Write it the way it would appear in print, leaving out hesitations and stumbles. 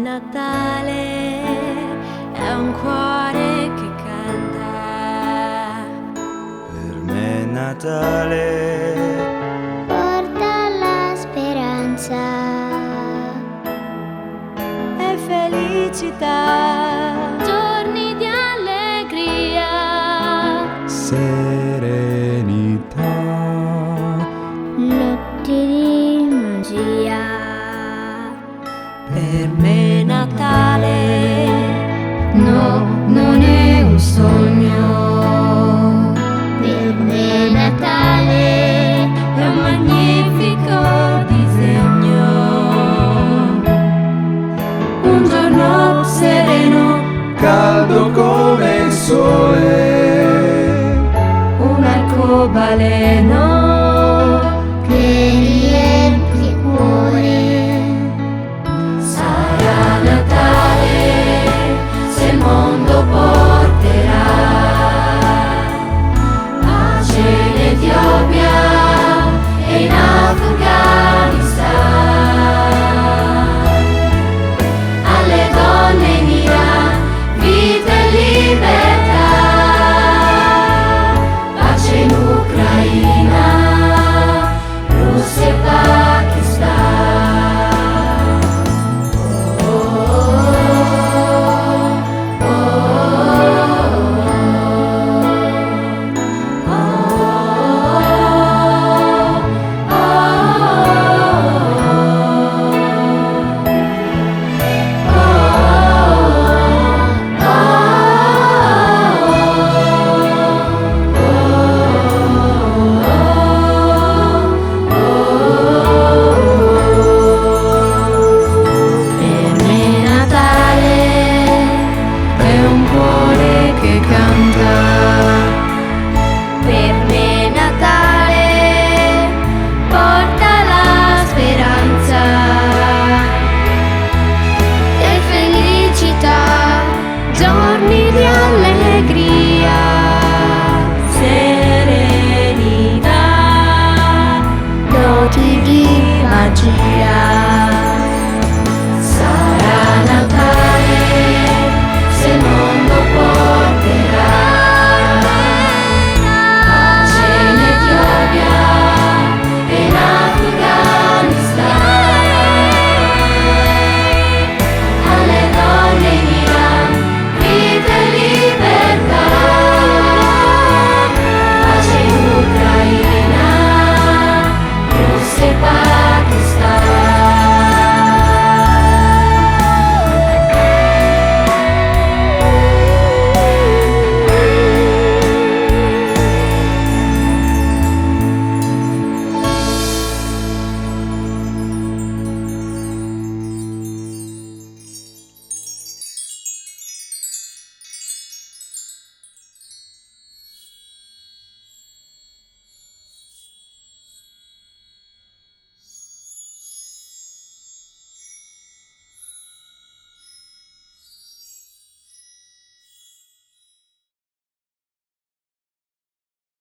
Natale è un cuore che canta. Per me Natale porta la speranza e felicità, giorni di allegria, serenità, notti di magia. per me Natale No, non è un sogno. Per me Natale è un magnifico disegno, un giorno sereno, caldo come il sole, un arcobaleno